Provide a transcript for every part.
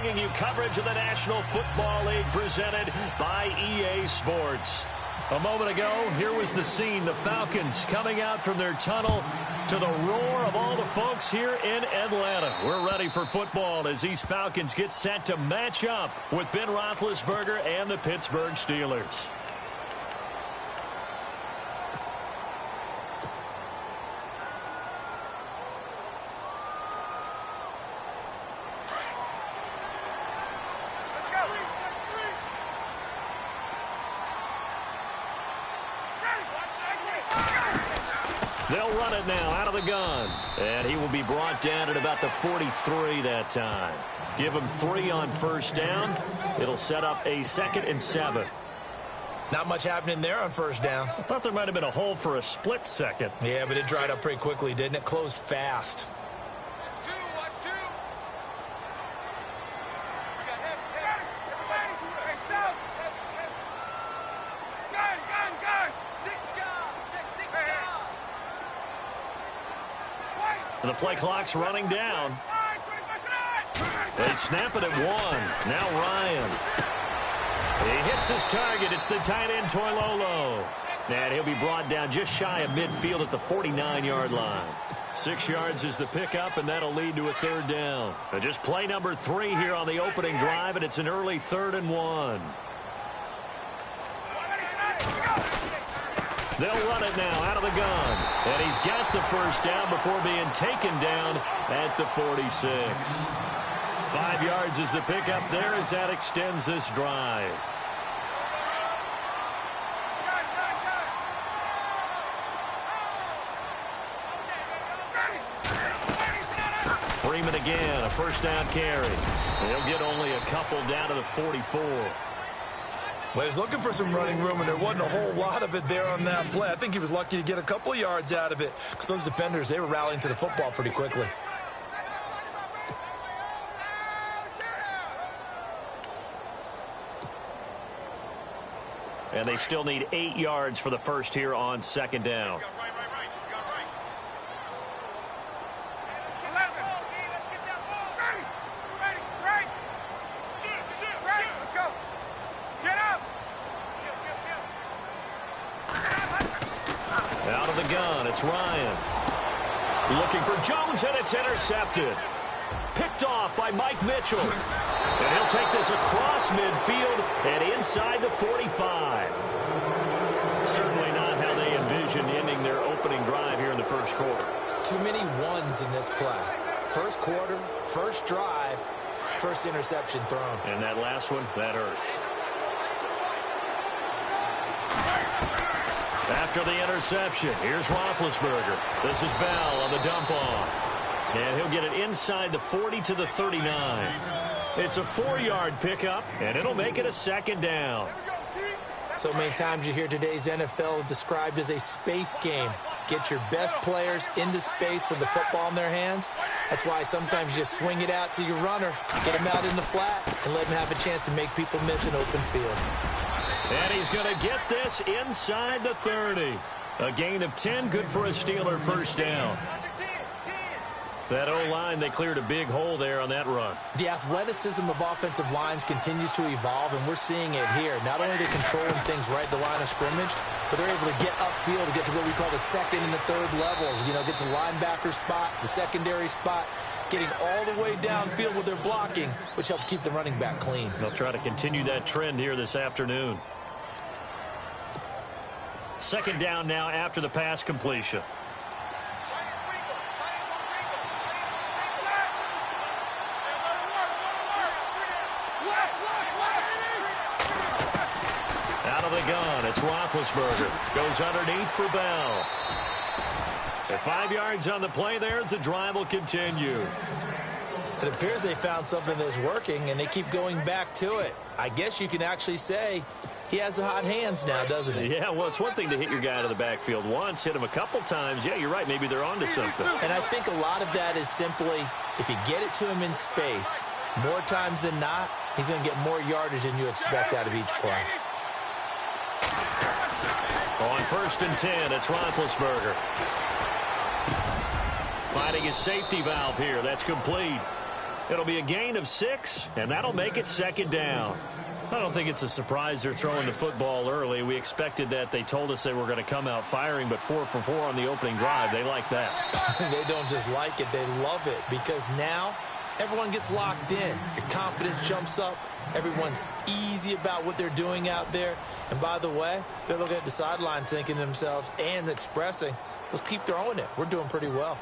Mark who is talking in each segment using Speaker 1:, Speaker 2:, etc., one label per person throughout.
Speaker 1: bringing you coverage of the National Football League presented by EA Sports. A moment ago, here was the scene. The Falcons coming out from their tunnel to the roar of all the folks here in Atlanta. We're ready for football as these Falcons get set to match up with Ben Roethlisberger and the Pittsburgh Steelers. They'll run it now out of the gun. And he will be brought down at about the 43 that time. Give him 3 on first down. It'll set up a 2nd and 7.
Speaker 2: Not much happening there on first down.
Speaker 1: I thought there might have been a hole for a split second.
Speaker 2: Yeah, but it dried up pretty quickly, didn't it? Closed fast.
Speaker 1: The play clock's running down. They snap it at 1. Now Ryan. He hits his target. It's the tight end, Toilolo. And he'll be brought down just shy of midfield at the 49-yard line. 6 yards is the pickup, and that'll lead to a 3rd down. Just play number 3 here on the opening drive, and it's an early 3rd and 1. They'll run it now out of the gun. And he's got the first down before being taken down at the 46. 5 yards is the pickup there as that extends this drive. Freeman again, a first down carry. He'll get only a couple down to the 44.
Speaker 2: Well, he was looking for some running room, and there wasn't a whole lot of it there on that play. I think he was lucky to get a couple of yards out of it because those defenders, they were rallying to the football pretty quickly.
Speaker 1: And they still need 8 yards for the first here on 2nd down. Out of the gun, it's Ryan. Looking for Jones, and it's intercepted. Picked off by Mike Mitchell. And he'll take this across midfield and inside the 45. Certainly not how they envisioned ending their opening drive here in the first quarter.
Speaker 2: Too many ones in this play. First quarter, first drive, first interception thrown.
Speaker 1: And that last one, that hurts. After the interception, here's Roethlisberger. This is Bell on the dump-off. And he'll get it inside the 40 to the 39. It's a 4-yard pickup, and it'll make it a 2nd down.
Speaker 2: So many times you hear today's NFL described as a space game. Get your best players into space with the football in their hands. That's why sometimes you just swing it out to your runner, get him out in the flat, and let him have a chance to make people miss an open field.
Speaker 1: And he's going to get this inside the 30. A gain of 10, good for a Steeler first down. That O-line, they cleared a big hole there on that run.
Speaker 2: The athleticism of offensive lines continues to evolve, and we're seeing it here. Not only are they controlling things right at the line of scrimmage, but they're able to get upfield to get to what we call the 2nd and the 3rd levels. You know, get to linebacker spot, the secondary spot, getting all the way downfield with their blocking, which helps keep the running back clean.
Speaker 1: They'll try to continue that trend here this afternoon. 2nd down now after the pass completion. Out of the gun, it's Roethlisberger. Goes underneath for Bell. At 5 yards on the play there as the drive will continue.
Speaker 2: It appears they found something that's working, and they keep going back to it. I guess you can actually say he has the hot hands now, doesn't he?
Speaker 1: Yeah, well, it's one thing to hit your guy out of the backfield once, hit him a couple times. Yeah, you're right. Maybe they're onto something.
Speaker 2: And I think a lot of that is simply if you get it to him in space, more times than not, he's going to get more yardage than you expect out of each play.
Speaker 1: On 1st and 10, it's Roethlisberger. Finding his safety valve here. That's complete. It'll be a gain of 6, and that'll make it second down. I don't think it's a surprise they're throwing the football early. We expected that. They told us they were going to come out firing, but 4 for 4 on the opening drive. They like that.
Speaker 2: They don't just like it, they love it, because now everyone gets locked in. Your confidence jumps up. Everyone's easy about what they're doing out there. And by the way, they're looking at the sideline thinking to themselves and expressing, let's keep throwing it. We're doing pretty well.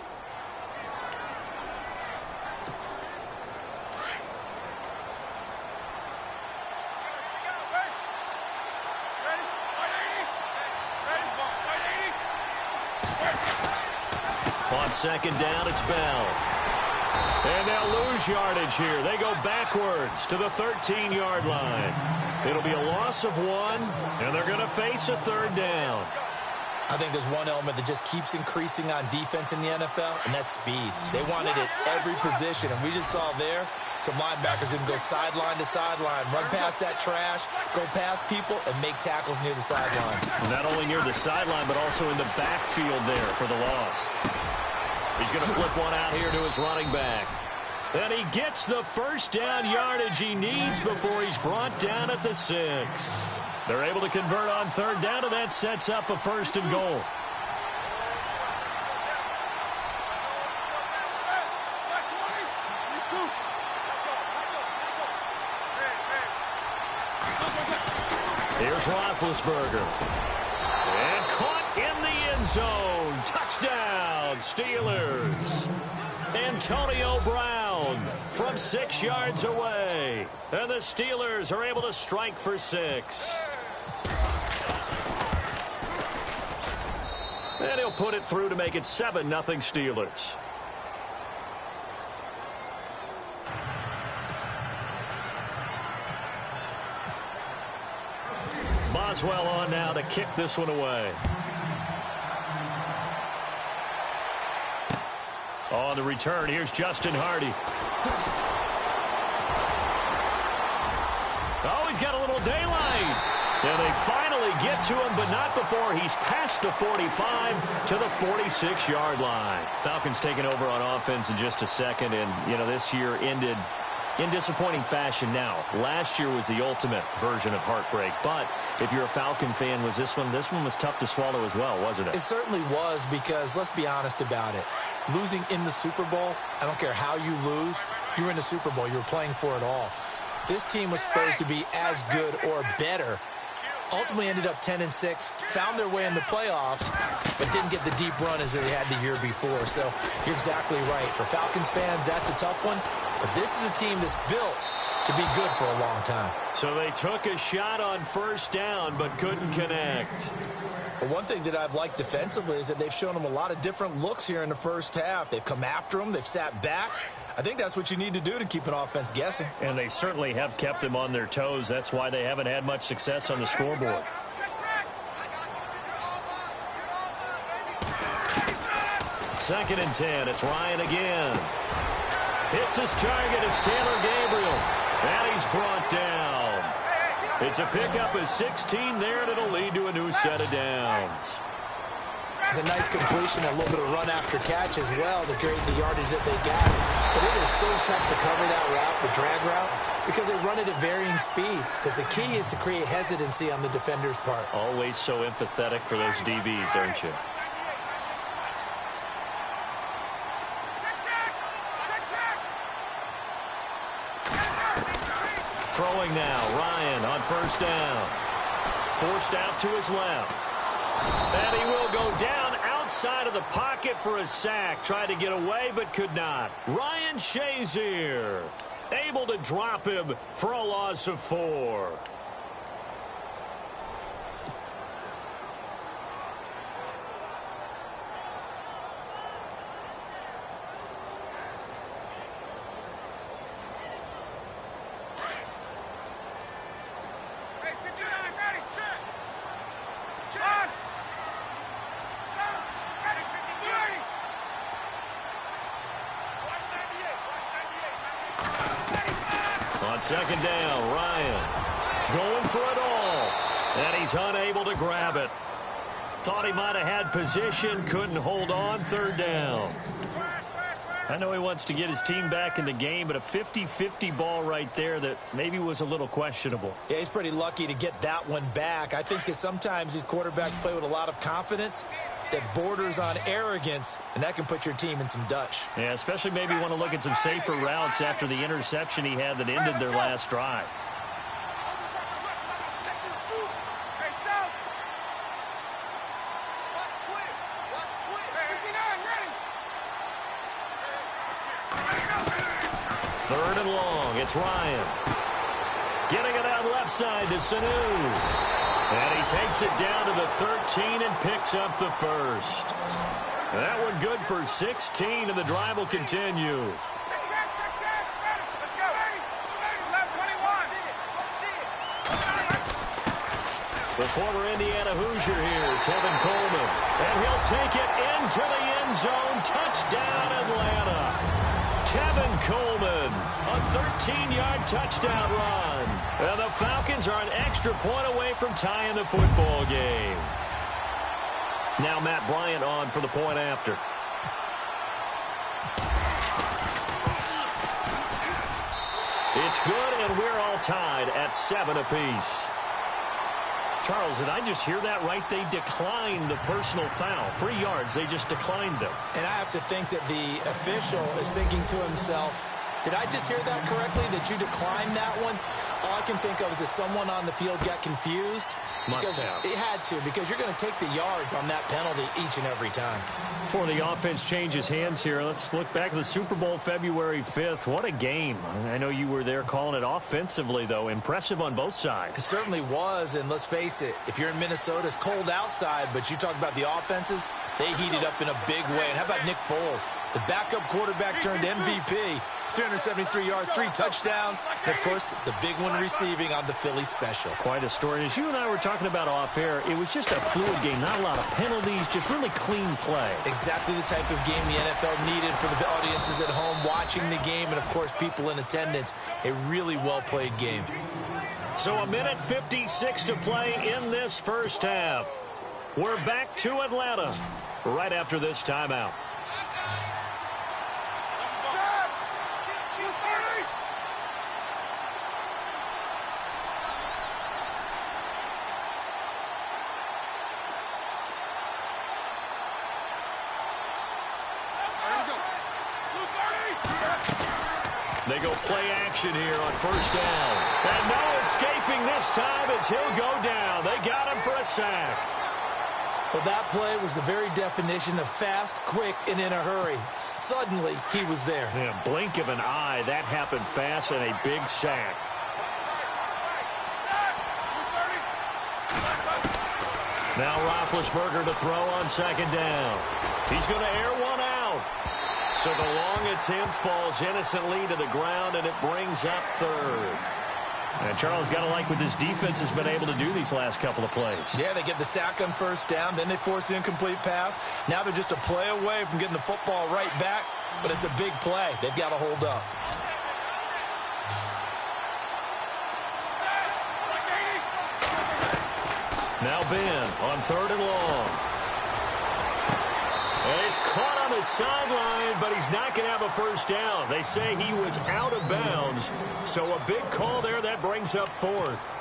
Speaker 1: On second down, it's Bell. And they'll lose yardage here. They go backwards to the 13-yard line. It'll be a loss of 1, and they're going to face a third down.
Speaker 2: I think there's one element that just keeps increasing on defense in the NFL, and that's speed. They want it at every position, and we just saw there some linebackers that can go sideline to sideline, run past that trash, go past people, and make tackles near the sidelines.
Speaker 1: Not only near the sideline, but also in the backfield there for the loss. He's going to flip one out here to his running back. And he gets the first down yardage he needs before he's brought down at the 6. They're able to convert on third down, and that sets up a 1st and goal. Here's Roethlisberger. And caught in the end zone. Touchdown, Steelers. Antonio Brown from 6 yards away. And the Steelers are able to strike for 6. And he'll put it through to make it 7-0 Steelers. Boswell on now to kick this one away. On the return, here's Justin Hardy. Oh, he's got a little daylight. And they finally get to him, but not before he's past the 45 to the 46-yard line. Falcons taking over on offense in just a second, and, you know, this year ended in disappointing fashion now. Last year was the ultimate version of heartbreak, but if you're a Falcon fan, was this one was tough to swallow as well, wasn't it?
Speaker 2: It certainly was, because let's be honest about it. Losing in the Super Bowl, I don't care how you lose, you're in the Super Bowl. You're playing for it all. This team was supposed to be as good or better. Ultimately ended up 10-6, found their way in the playoffs, but didn't get the deep run as they had the year before. So you're exactly right. For Falcons fans, that's a tough one. But this is a team that's built to be good for a long time.
Speaker 1: So they took a shot on first down, but couldn't connect.
Speaker 2: Well, one thing that I've liked defensively is that they've shown them a lot of different looks here in the first half. They've come after them. They've sat back. I think that's what you need to do to keep an offense guessing. And
Speaker 1: they certainly have kept them on their toes. That's why they haven't had much success on the scoreboard. Second and 10. It's Ryan again. Hits his target. It's Taylor Gabriel. And he's brought down. It's a pickup of 16 there, and it'll lead to a new set of downs.
Speaker 2: It's a nice completion, a little bit of run after catch as well to create the yardage that they got. But it is so tough to cover that route, the drag route, because they run it at varying speeds. Because the key is to create hesitancy on the defender's part.
Speaker 1: Always so empathetic for those DBs, aren't you? Throwing now, Ryan on first down. Forced out to his left. And he will go down outside of the pocket for a sack. Tried to get away, but could not. Ryan Shazier able to drop him for a loss of 4. Second down, Ryan going for it all, and he's unable to grab it. Thought he might have had position, couldn't hold on. Third down. I know he wants to get his team back in the game, but a 50-50 ball right there that maybe was a little questionable.
Speaker 2: Yeah, he's pretty lucky to get that one back. I think that sometimes these quarterbacks play with a lot of confidence that borders on arrogance, and that can put your team in some Dutch.
Speaker 1: Yeah, especially maybe want to look at some safer routes after the interception he had that ended their last drive. Third and long, it's Ryan. Getting it out left side to Sanu. And he takes it down to the 13 and picks up the first. That one good for 16, and the drive will continue. The former Indiana Hoosier here, Tevin Coleman. And he'll take it into the end zone. Touchdown, Atlanta. Tevin Coleman, a 13-yard touchdown run. And the Falcons are an extra point away from tying the football game. Now Matt Bryant on for the point after. It's good, and we're all tied at 7 apiece. Charles, did I just hear that right? They declined the personal foul. 3 yards, they just declined them.
Speaker 2: And I have to think that the official is thinking to himself, did I just hear that correctly, that you declined that one? All I can think of is that someone on the field got confused.
Speaker 1: Must have.
Speaker 2: It had to, because you're going to take the yards on that penalty each and every time.
Speaker 1: Before the offense changes hands here, let's look back at the Super Bowl February 5th. What a game. I know you were there calling it offensively, though. Impressive on both sides.
Speaker 2: It certainly was, and let's face it, if you're in Minnesota, it's cold outside, but you talk about the offenses, they heated up in a big way. And how about Nick Foles? The backup quarterback turned MVP. 373 yards, 3 touchdowns, and, of course, the big one receiving on the Philly special.
Speaker 1: Quite a story. As you and I were talking about off air, it was just a fluid game. Not a lot of penalties, just really clean play.
Speaker 2: Exactly the type of game the NFL needed for the audiences at home watching the game and, of course, people in attendance. A really well-played game.
Speaker 1: So 1:56 to play in this first half. We're back to Atlanta right after this timeout. They go play action here on first down. And no escaping this time as he'll go down. They got him for a sack.
Speaker 2: Well, that play was the very definition of fast, quick, and in a hurry. Suddenly, he was there.
Speaker 1: Yeah, blink of an eye. That happened fast and a big sack. Now Roethlisberger to throw on second down. He's going to air one out. So the long attempt falls innocently to the ground, and it brings up third. And Charles, got to like what this defense has been able to do these last couple of plays.
Speaker 2: Yeah, they get the sack on first down, then they force the incomplete pass. Now they're just a play away from getting the football right back, but it's a big play. They've got to hold up.
Speaker 1: Now Ben on third and long. And he's caught on the sideline, but he's not going to have a first down. They say he was out of bounds. So a big call there. That brings up fourth.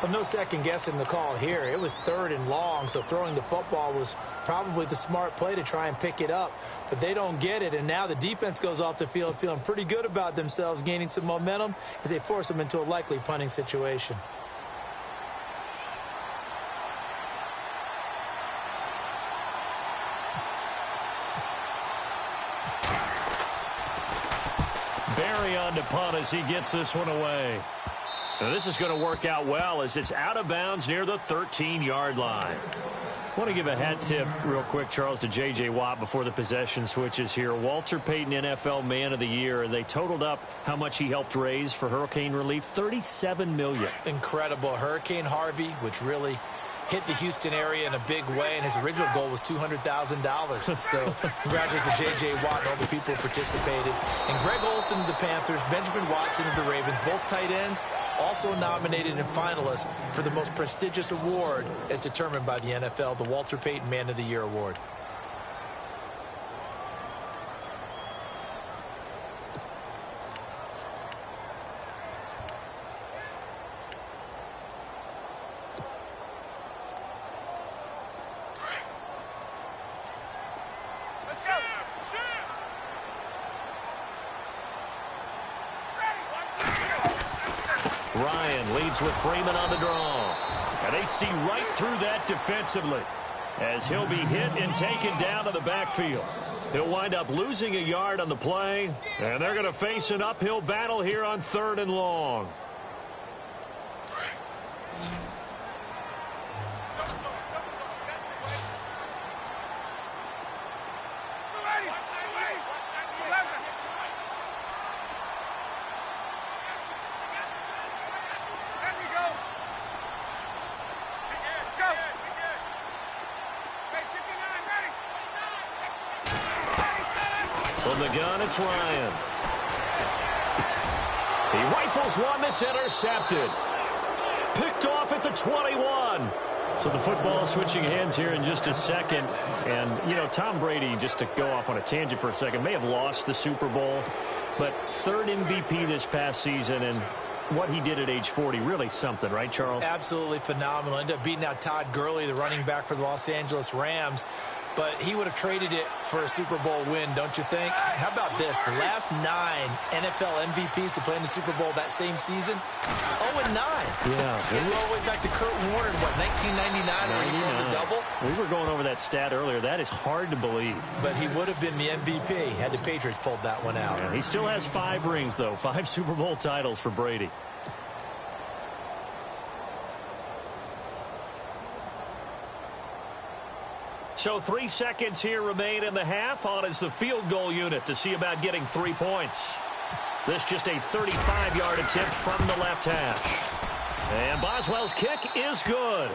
Speaker 2: Well, no second guessing the call here. It was third and long, so throwing the football was probably the smart play to try and pick it up. But they don't get it, and now the defense goes off the field feeling pretty good about themselves, gaining some momentum as they force them into a likely punting situation.
Speaker 1: Barry on to punt as he gets this one away. Now this is going to work out well as it's out of bounds near the 13-yard line. I want to give a hat tip real quick, Charles, to J.J. Watt before the possession switches here. Walter Payton, NFL Man of the Year. They totaled up how much he helped raise for hurricane relief, $37 million.
Speaker 2: Incredible. Hurricane Harvey, which really hit the Houston area in a big way, and his original goal was $200,000. So congratulations to J.J. Watt and all the people who participated. And Greg Olsen of the Panthers, Benjamin Watson of the Ravens, both tight ends, also nominated and finalists for the most prestigious award as determined by the NFL, the Walter Payton Man of the Year Award.
Speaker 1: Ryan leads with Freeman on the draw. And they see right through that defensively as he'll be hit and taken down to the backfield. He'll wind up losing a yard on the play, and they're going to face an uphill battle here on 3rd and long. From the gun, it's Ryan. He rifles one that's intercepted. Picked off at the 21. So the football switching hands here in just a second. And, you know, Tom Brady, just to go off on a tangent for a second, may have lost the Super Bowl. But 3rd MVP this past season, and what he did at age 40, really something, right, Charles?
Speaker 2: Absolutely phenomenal. Ended up beating out Todd Gurley, the running back for the Los Angeles Rams. But he would have traded it for a Super Bowl win, don't you think? How about this? The last 9 NFL MVPs to play in the Super Bowl that same season, 0-9.
Speaker 1: Yeah.
Speaker 2: We go all the way back to Kurt Warner in, what, 1999 when he won the double?
Speaker 1: We were going over that stat earlier. That is hard to believe.
Speaker 2: But he would have been the MVP had the Patriots pulled that one out.
Speaker 1: Yeah, he still has 5 rings, though. 5 Super Bowl titles for Brady. So 3 seconds here remain in the half. On is the field goal unit to see about getting 3 points. This just a 35-yard attempt from the left hash. And Boswell's kick is good.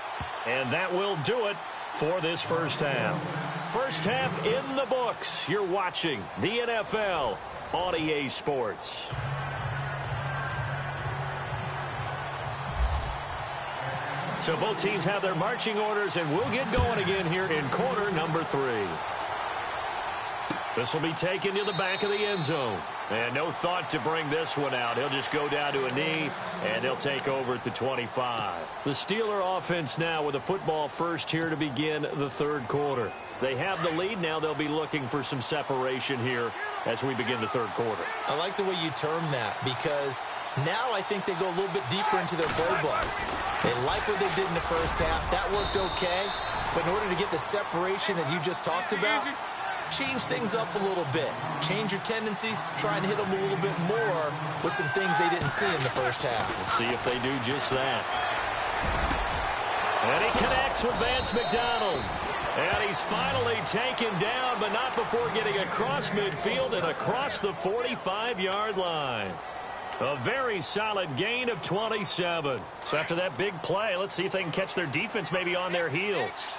Speaker 1: And that will do it for this first half. First half in the books. You're watching the NFL on EA Sports. So both teams have their marching orders, and we'll get going again here in quarter number 3. This will be taken to the back of the end zone. And no thought to bring this one out. He'll just go down to a knee, and they'll take over at the 25. The Steeler offense now with a football first here to begin the 3rd quarter. They have the lead. Now they'll be looking for some separation here as we begin the 3rd quarter.
Speaker 2: I like the way you term that, because now I think they go a little bit deeper into their playbook. They like what they did in the first half. That worked okay. But in order to get the separation that you just talked about, change things up a little bit. Change your tendencies. Try and hit them a little bit more with some things they didn't see in the first half.
Speaker 1: We'll see if they do just that. And he connects with Vance McDonald. And he's finally taken down, but not before getting across midfield and across the 45-yard line. A very solid gain of 27. So after that big play, let's see if they can catch their defense maybe on their heels.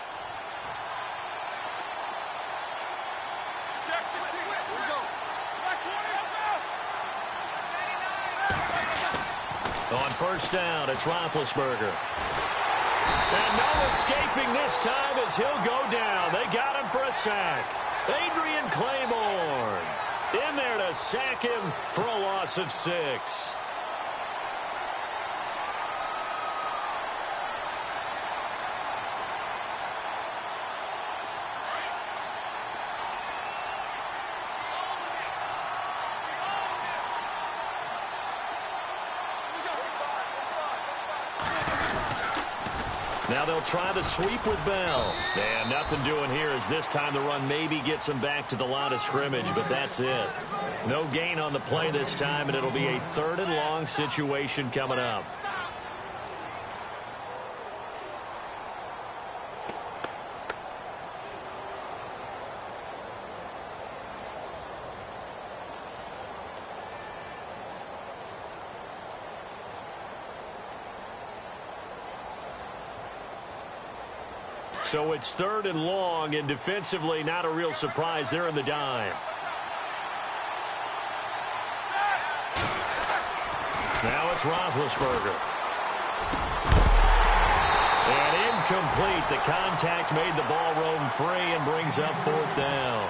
Speaker 1: On first down, it's Roethlisberger. And no escaping this time as he'll go down. They got him for a sack. Adrian Claiborne in there to sack him for a loss of 6. Now they'll try the sweep with Bell. And nothing doing here as this time the run maybe gets him back to the line of scrimmage, but that's it. No gain on the play this time, and it'll be a 3rd and long situation coming up. So it's 3rd and long, and defensively not a real surprise. They're in the dime. Now it's Roethlisberger. And incomplete. The contact made the ball roam free and brings up 4th down.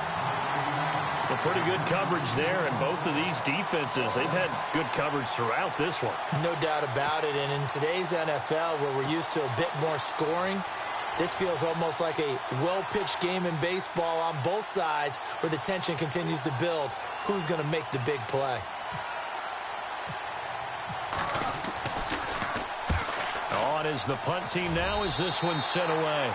Speaker 1: Well, pretty good coverage there, and both of these defenses, they've had good coverage throughout this one.
Speaker 2: No doubt about it, and in today's NFL, where we're used to a bit more scoring, this feels almost like a well-pitched game in baseball on both sides where the tension continues to build. Who's going to make the big play?
Speaker 1: on as the punt team now as this one's sent away.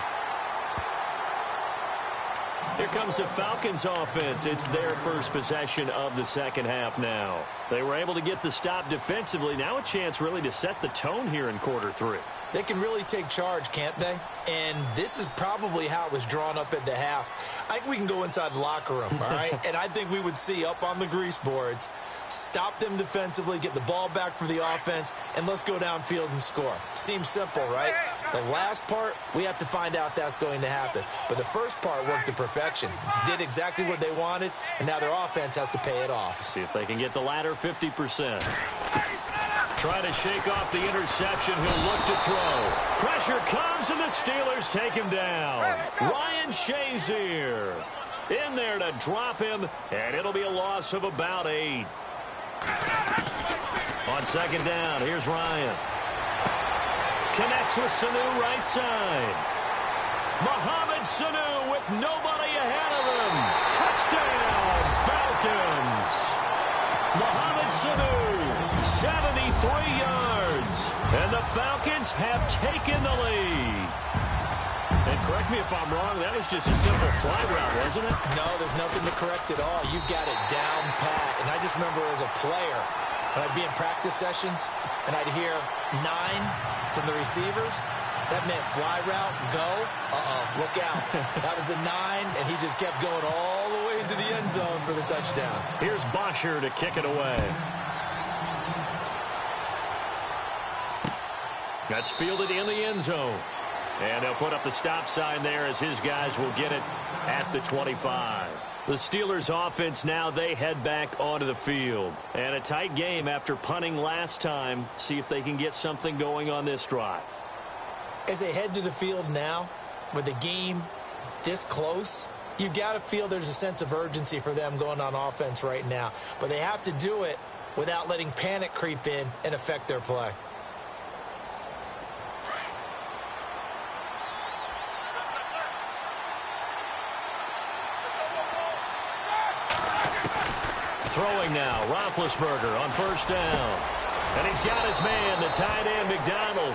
Speaker 1: Here comes the Falcons offense. It's their first possession of the second half now. They were able to get the stop defensively. Now a chance really to set the tone here in quarter three.
Speaker 2: They can really take charge, can't they? And this is probably how it was drawn up at the half. I think we can go inside the locker room, all right? And I think we would see up on the grease boards, stop them defensively, get the ball back for the offense, and let's go downfield and score. Seems simple, right? The last part, we have to find out that's going to happen. But the first part worked to perfection. Did exactly what they wanted, and now their offense has to pay it off.
Speaker 1: See if they can get the latter 50%. Try to shake off the interception. He'll look to throw. Pressure comes, and the Steelers take him down. Ryan Shazier in there to drop him, and it'll be a loss of about 8. On second down, here's Ryan. Connects with Sanu right side. Mohamed Sanu with nobody ahead of him. Touchdown, Falcons. Mohamed Sanu, 73 yards. And the Falcons have taken the lead. And correct me if I'm wrong, that was just a simple fly route, wasn't it?
Speaker 2: No, there's nothing to correct at all. You've got it down pat. And I just remember as a player, when I'd be in practice sessions, and I'd hear 9 from the receivers, that meant fly route, go, look out. That was the 9, and he just kept going all the way into the end zone for the touchdown.
Speaker 1: Here's Bosher to kick it away. That's fielded in the end zone. And they'll put up the stop sign there as his guys will get it at the 25. The Steelers offense now, they head back onto the field. And a tight game after punting last time. See if they can get something going on this drive.
Speaker 2: As they head to the field now, with the game this close, you've got to feel there's a sense of urgency for them going on offense right now. But they have to do it without letting panic creep in and affect their play.
Speaker 1: Throwing now, Roethlisberger on first down. And he's got his man, the tight end, McDonald.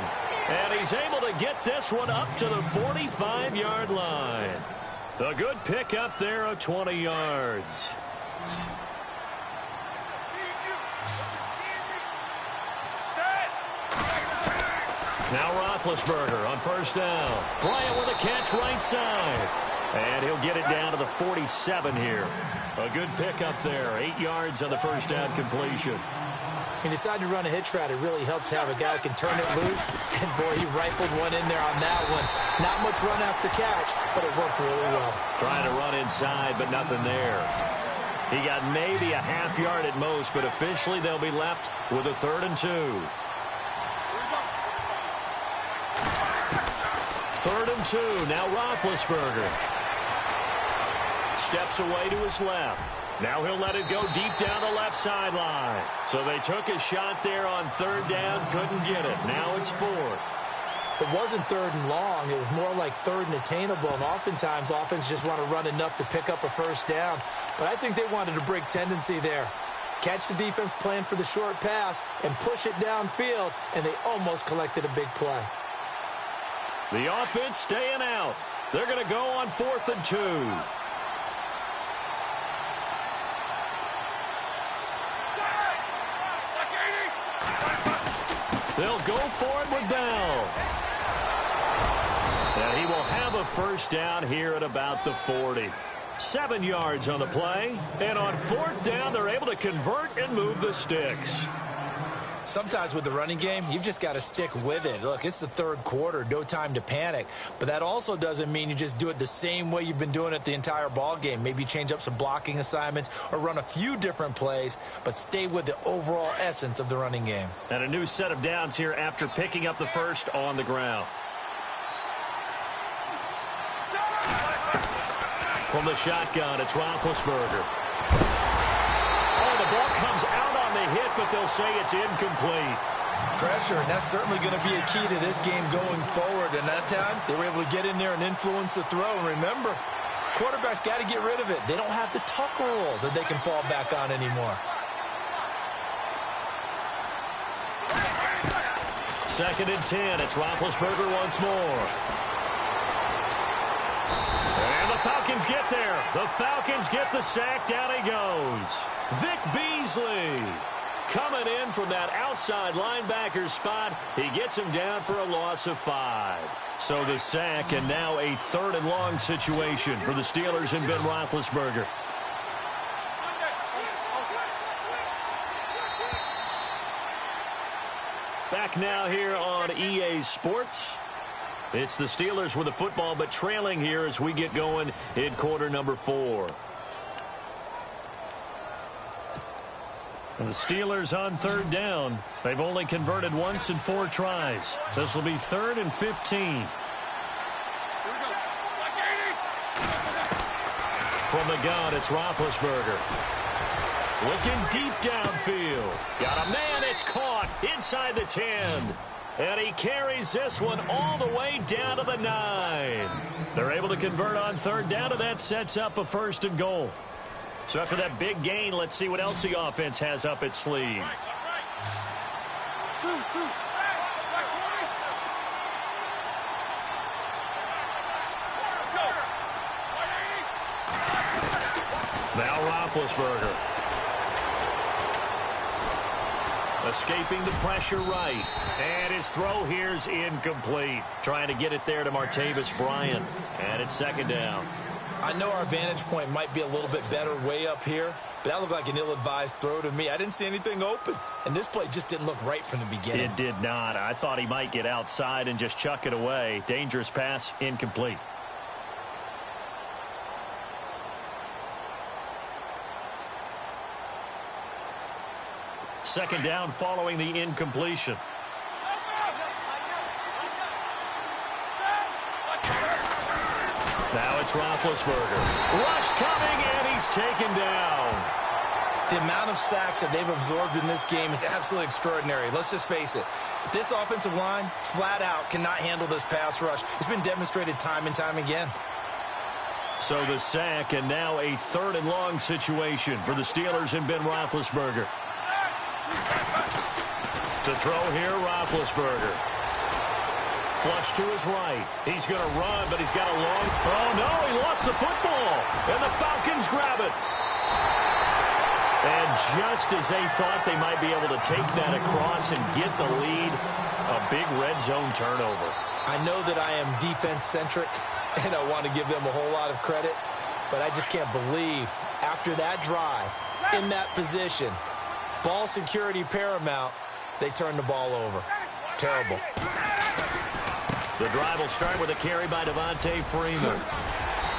Speaker 1: And he's able to get this one up to the 45-yard line. A good pick up there of 20 yards. Now Roethlisberger on first down. Bryant with a catch right side. And he'll get it down to the 47 here. A good pick up there. 8 yards on the first down completion.
Speaker 2: He decided to run a hitch route. It really helps to have a guy who can turn it loose. And, boy, he rifled one in there on that one. Not much run after catch, but it worked really well.
Speaker 1: Trying to run inside, but nothing there. He got maybe a half yard at most, but officially they'll be left with a 3rd and 2. 3rd and 2. Now Roethlisberger steps away to his left. Now he'll let it go deep down the left sideline. So they took a shot there on 3rd down, couldn't get it. Now it's 4th.
Speaker 2: It wasn't 3rd and long. It was more like 3rd and attainable. And oftentimes, offense just want to run enough to pick up a first down. But I think they wanted to break tendency there. Catch the defense playing for the short pass and push it downfield, and they almost collected a big play.
Speaker 1: The offense staying out. They're going to go on 4th and 2. They'll go for it with Bell. And he will have a first down here at about the 40. 7 yards on the play. And on 4th down, they're able to convert and move the sticks.
Speaker 2: Sometimes with the running game, you've just got to stick with it. Look, it's the 3rd quarter, no time to panic. But that also doesn't mean you just do it the same way you've been doing it the entire ball game. Maybe change up some blocking assignments or run a few different plays, but stay with the overall essence of the running game.
Speaker 1: And a new set of downs here after picking up the first on the ground. From the shotgun, it's Roethlisberger. Oh, the ball comes out on the hit, but they'll say it's incomplete.
Speaker 2: Pressure, and that's certainly going to be a key to this game going forward. And that time, they were able to get in there and influence the throw. And remember, quarterbacks got to get rid of it. They don't have the tuck rule that they can fall back on anymore.
Speaker 1: 2nd and 10. It's Roethlisberger once more. And the Falcons get there. The Falcons get the sack. Down he goes. Vic Beasley coming in from that outside linebacker spot. He gets him down for a loss of 5. So the sack, and now a 3rd and long situation for the Steelers and Ben Roethlisberger. Back now here on EA Sports. It's the Steelers with the football, but trailing here as we get going in quarter number 4. And the Steelers on 3rd down. They've only converted once in 4 tries. This will be 3rd and 15. From the gun, it's Roethlisberger. Looking deep downfield. Got a man, it's caught inside the 10. And he carries this one all the way down to the 9. They're able to convert on 3rd down, and that sets up a 1st and goal. So after that big gain, let's see what else the offense has up its sleeve. Now Roethlisberger. Escaping the pressure right. And his throw here's incomplete. Trying to get it there to Martavis Bryant. And it's 2nd down.
Speaker 2: I know our vantage point might be a little bit better way up here, but that looked like an ill-advised throw to me. I didn't see anything open, and this play just didn't look right from the beginning.
Speaker 1: It did not. I thought he might get outside and just chuck it away. Dangerous pass, incomplete. Second down following the incompletion. Now it's Roethlisberger. Rush coming, and he's taken down.
Speaker 2: The amount of sacks that they've absorbed in this game is absolutely extraordinary. Let's just face it. This offensive line, flat out, cannot handle this pass rush. It's been demonstrated time and time again.
Speaker 1: So the sack, and now a 3rd and long situation for the Steelers and Ben Roethlisberger. To throw here, Roethlisberger. Flush to his right. He's going to run, but he's got a long... Oh, no, he lost the football. And the Falcons grab it. And just as they thought they might be able to take that across and get the lead, a big red zone turnover.
Speaker 2: I know that I am defense-centric, and I want to give them a whole lot of credit, but I just can't believe after that drive, in that position, ball security paramount, they turn the ball over. Terrible.
Speaker 1: The drive will start with a carry by Devontae Freeman.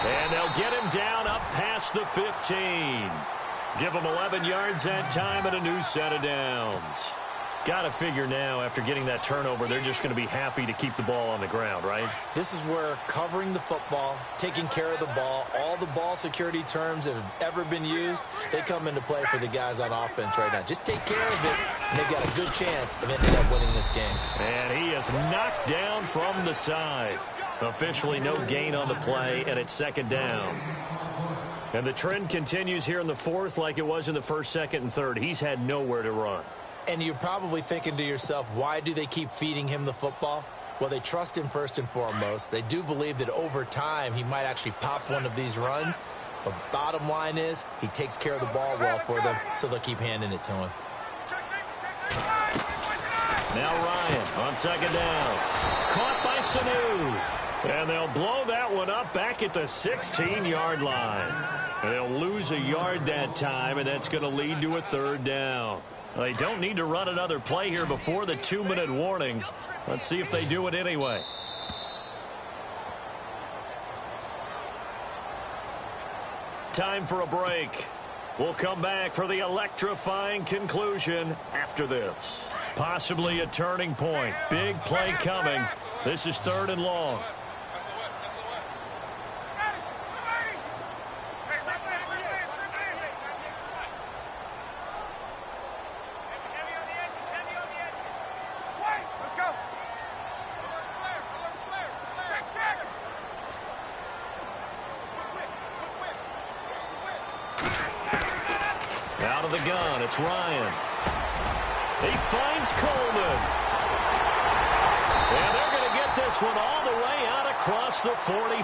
Speaker 1: And they'll get him down up past the 15. Give him 11 yards that time and a new set of downs. Got to figure now, after getting that turnover, they're just going to be happy to keep the ball on the ground, right?
Speaker 2: This is where covering the football, taking care of the ball, all the ball security terms that have ever been used, they come into play for the guys on offense right now. Just take care of it, and they've got a good chance of ending up winning this game.
Speaker 1: And he is knocked down from the side. Officially no gain on the play, and it's 2nd down. And the trend continues here in the 4th like it was in the 1st, 2nd, and 3rd. He's had nowhere to run.
Speaker 2: And you're probably thinking to yourself, why do they keep feeding him the football? Well, they trust him first and foremost. They do believe that over time he might actually pop one of these runs. But bottom line is he takes care of the ball well for them, so they'll keep handing it to him.
Speaker 1: Now Ryan on 2nd down. Caught by Sanu. And they'll blow that one up back at the 16-yard line. And they'll lose a yard that time, and that's going to lead to a 3rd down. They don't need to run another play here before the 2-minute warning. Let's see if they do it anyway. Time for a break. We'll come back for the electrifying conclusion after this. Possibly a turning point. Big play coming. This is 3rd and long. Out of the gun, it's Ryan. He finds Coleman. one all the way out across the 45.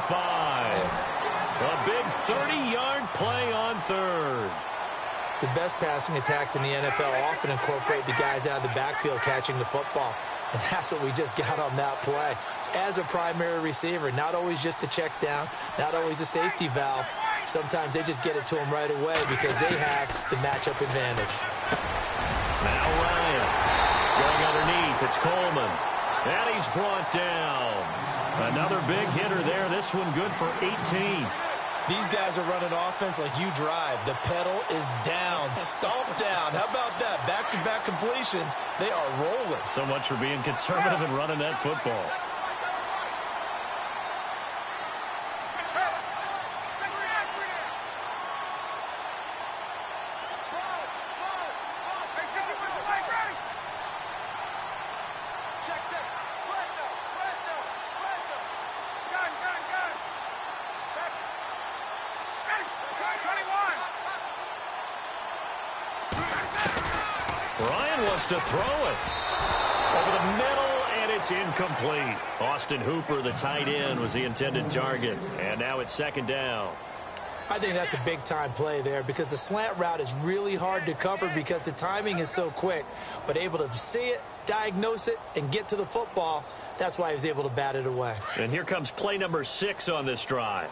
Speaker 1: A big 30-yard play on third.
Speaker 2: The best passing attacks in the NFL often incorporate the guys out of the backfield catching the football. And that's what we just got on that play. As a primary receiver, not always just a check down, not always a safety valve. Sometimes they just get it to him right away because they have the matchup advantage.
Speaker 1: Now Ryan going underneath. It's Coleman. And he's brought down. Another big hitter there. This one good for 18.
Speaker 2: These guys are running offense like you drive. The pedal is down, stomp down. How about that? Back-to-back completions. They are rolling.
Speaker 1: So much for being conservative and running that football. Ryan wants to throw it over the middle, and it's incomplete. Austin Hooper, the tight end, was the intended target, and now it's second down.
Speaker 2: I think that's a big-time play there because the slant route is really hard to cover because the timing is so quick. But able to see it, diagnose it, and get to the football, that's why he was able to bat it away.
Speaker 1: And here comes play number 6 on this drive.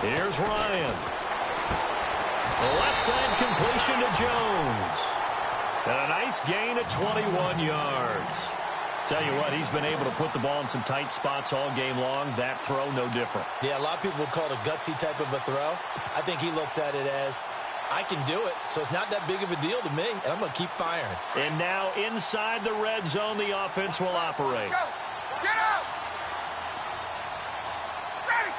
Speaker 1: Here's Ryan. Left side completion to Jones. And a nice gain at 21 yards. Tell you what, he's been able to put the ball in some tight spots all game long. That throw, no different.
Speaker 2: Yeah, a lot of people would call it a gutsy type of a throw. I think he looks at it as, I can do it, so it's not that big of a deal to me, and I'm going to keep firing.
Speaker 1: And now inside the red zone, the offense will operate.
Speaker 3: Let's go. Get out! Ready!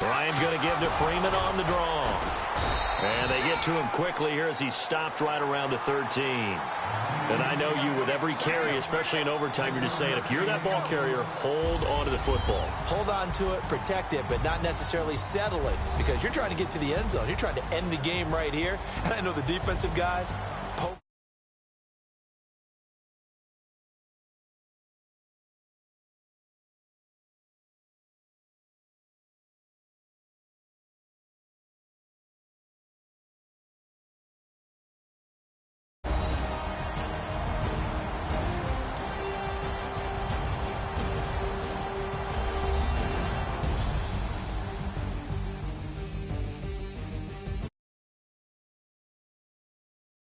Speaker 1: Ryan going to give to Freeman on the draw. And they get to him quickly here as he stopped right around the 13. And I know you, with every carry, especially in overtime, you're just saying, if you're that ball carrier, hold on to the football.
Speaker 2: Hold on to it, protect it, but not necessarily settle it because you're trying to get to the end zone. You're trying to end the game right here. And I know the defensive guys,